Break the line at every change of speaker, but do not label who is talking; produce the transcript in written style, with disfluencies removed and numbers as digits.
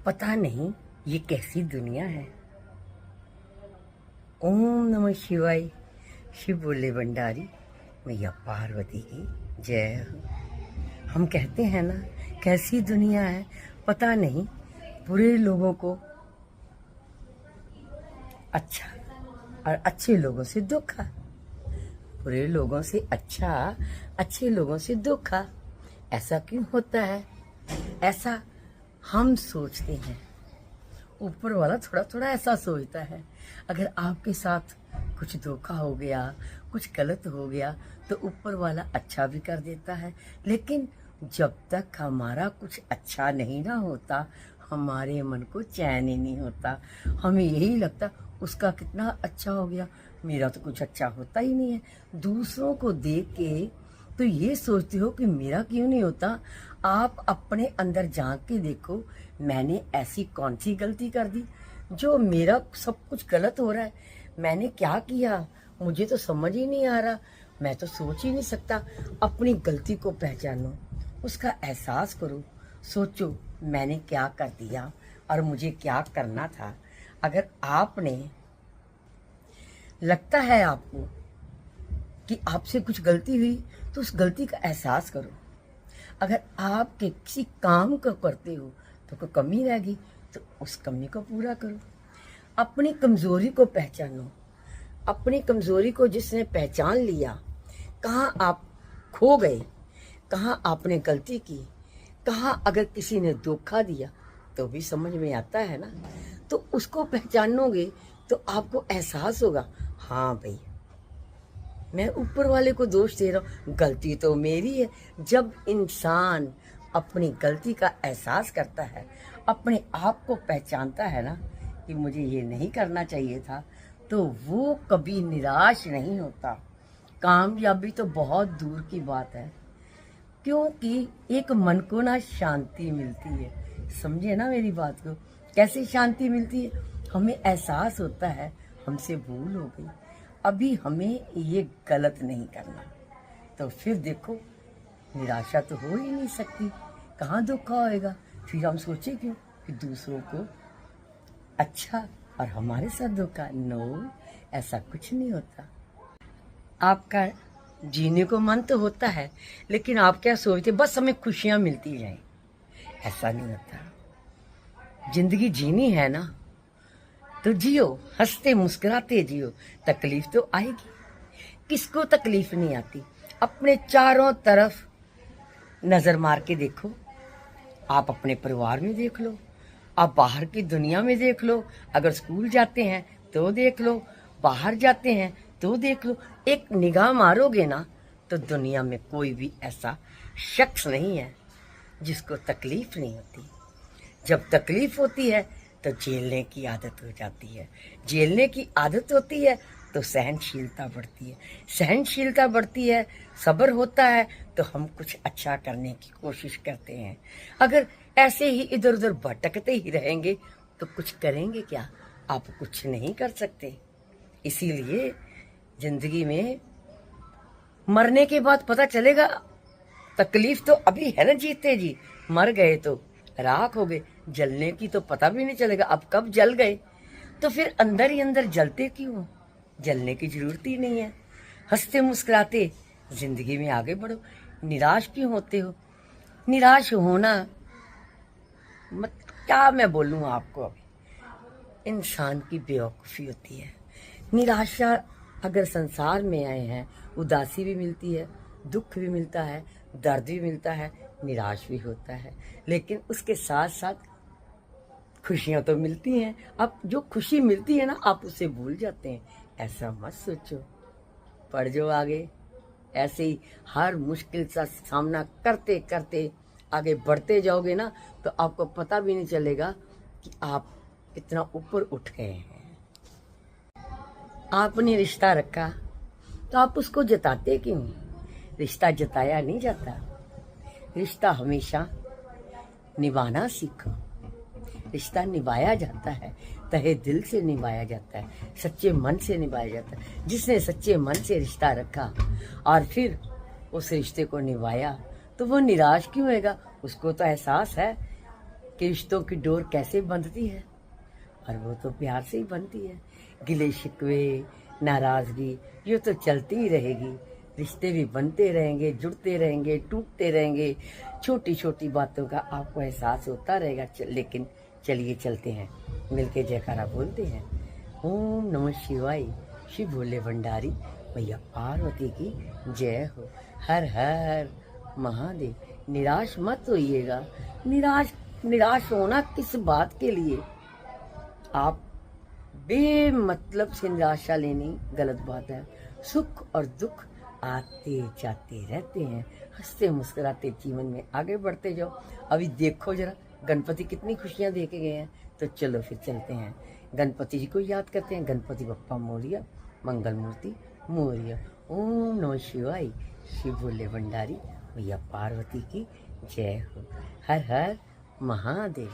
पता नहीं ये कैसी दुनिया है। ओम नमः शिवाय। शिव बोले भंडारी, मैया पार्वती की जय हो। हम कहते हैं ना, कैसी दुनिया है। पता नहीं बुरे लोगों को अच्छा और अच्छे लोगों से धोखा, बुरे लोगों से अच्छा, अच्छे लोगों से धोखा। ऐसा क्यों होता है? ऐसा हम सोचते हैं, ऊपर वाला थोड़ा थोड़ा ऐसा सोचता है। अगर आपके साथ कुछ धोखा हो गया, कुछ गलत हो गया, तो ऊपर वाला अच्छा भी कर देता है। लेकिन जब तक हमारा कुछ अच्छा नहीं ना होता, हमारे मन को चैन ही नहीं होता। हमें यही लगता उसका कितना अच्छा हो गया, मेरा तो कुछ अच्छा होता ही नहीं है। दूसरों को देख के तो ये सोचते हो कि मेरा क्यों नहीं होता। आप अपने अंदर झांक के देखो, मैंने ऐसी कौन सी गलती कर दी जो मेरा सब कुछ गलत हो रहा है। मैंने क्या किया, मुझे तो समझ ही नहीं आ रहा, मैं तो सोच ही नहीं सकता। अपनी गलती को पहचानो, उसका एहसास करो, सोचो मैंने क्या कर दिया और मुझे क्या करना था। अगर आपने लगता है आपको कि आपसे कुछ गलती हुई, तो उस गलती का एहसास करो। अगर आप किसी काम को करते हो तो कोई कमी रह गई, तो उस कमी को पूरा करो। अपनी कमजोरी को पहचानो। अपनी कमजोरी को जिसने पहचान लिया, कहाँ आप खो गए, कहाँ आपने गलती की, कहाँ अगर किसी ने धोखा दिया तो भी समझ में आता है ना। तो उसको पहचानोगे तो आपको एहसास होगा, हाँ भाई मैं ऊपर वाले को दोष दे रहा हूँ, गलती तो मेरी है। जब इंसान अपनी गलती का एहसास करता है, अपने आप को पहचानता है ना कि मुझे ये नहीं करना चाहिए था, तो वो कभी निराश नहीं होता। कामयाबी तो बहुत दूर की बात है, क्योंकि एक मन को ना शांति मिलती है। समझे ना मेरी बात को? कैसे शांति मिलती है? हमें एहसास होता है हमसे भूल हो गई, अभी हमें ये गलत नहीं करना। तो फिर देखो, निराशा तो हो ही नहीं सकती, कहाँ धोखा होएगा। फिर हम सोचे क्यों कि दूसरों को अच्छा और हमारे साथ धोखा। नो, ऐसा कुछ नहीं होता। आपका जीने को मन तो होता है, लेकिन आप क्या सोचते, बस हमें खुशियां मिलती जाएं। ऐसा नहीं होता। जिंदगी जीनी है ना, तो जियो, हंसते मुस्कुराते जियो। तकलीफ तो आएगी, किसको तकलीफ नहीं आती। अपने चारों तरफ नजर मार के देखो। आप अपने परिवार में देख लो, आप बाहर की दुनिया में देख लो। अगर स्कूल जाते हैं तो देख लो, बाहर जाते हैं तो देख लो। एक निगाह मारोगे ना, तो दुनिया में कोई भी ऐसा शख्स नहीं है जिसको तकलीफ नहीं होती। जब तकलीफ होती है तो झेलने की आदत हो जाती है। झेलने की आदत होती है तो सहनशीलता बढ़ती है। सहनशीलता बढ़ती है, सब्र होता है, तो हम कुछ अच्छा करने की कोशिश करते हैं। अगर ऐसे ही इधर उधर भटकते ही रहेंगे तो कुछ करेंगे क्या? आप कुछ नहीं कर सकते। इसीलिए जिंदगी में मरने के बाद पता चलेगा। तकलीफ तो अभी है ना जीते जी, मर गए तो राख हो गए, जलने की तो पता भी नहीं चलेगा अब कब जल गए। तो फिर अंदर ही अंदर जलते क्यों? जलने की जरूरत ही नहीं है। हंसते मुस्कुराते जिंदगी में आगे बढ़ो। निराश क्यों होते हो? निराश होना मत, क्या मैं बोलूं आपको, अभी इंसान की बेवकूफ़ी होती है। निराशा, अगर संसार में आए हैं, उदासी भी मिलती है, दुख भी मिलता है, दर्द भी मिलता है, निराश भी होता है, लेकिन उसके साथ साथ खुशियां तो मिलती हैं। अब जो खुशी मिलती है ना, आप उसे भूल जाते हैं। ऐसा मत सोचो, पढ़ जाओ आगे। ऐसे ही हर मुश्किल का सामना करते करते आगे बढ़ते जाओगे ना, तो आपको पता भी नहीं चलेगा कि आप इतना ऊपर उठ गए हैं। आपने रिश्ता रखा तो आप उसको जताते क्यों? रिश्ता जताया नहीं जाता, रिश्ता हमेशा निभाना सीखो। रिश्ता निभाया जाता है, तहे दिल से निभाया जाता है, सच्चे मन से निभाया जाता है। जिसने सच्चे मन से रिश्ता रखा और फिर उस रिश्ते को निभाया, तो वो निराश क्यों होगा? उसको तो एहसास है कि रिश्तों की डोर कैसे बंधती है, और वो तो प्यार से ही बनती है। गिले शिकवे, नाराजगी, ये तो चलती ही रहेगी। रिश्ते भी बनते रहेंगे, जुड़ते रहेंगे, टूटते रहेंगे। छोटी छोटी बातों का आपको एहसास होता रहेगा। लेकिन चलिए चलते हैं, मिलके जयकारा बोलते हैं। ओम नमः शिवाय, शिव भोले भंडारी, मैया पार्वती की जय हो। हर हर महादेव। निराश मत होइएगा। निराश होना किस बात के लिए? आप बेमतलब से निराशा लेनी गलत बात है। सुख और दुख आते जाते रहते हैं। हंसते मुस्कुराते जीवन में आगे बढ़ते जाओ। अभी देखो जरा, गणपति कितनी खुशियां दे के गए हैं। तो चलो फिर चलते हैं, गणपति जी को याद करते हैं। गणपति बप्पा मोरिया, मंगल मूर्ति मोरिया। ओम नमः शिवाय, शिव भोले भंडारी, मैया पार्वती की जय हो। हर हर महादेव।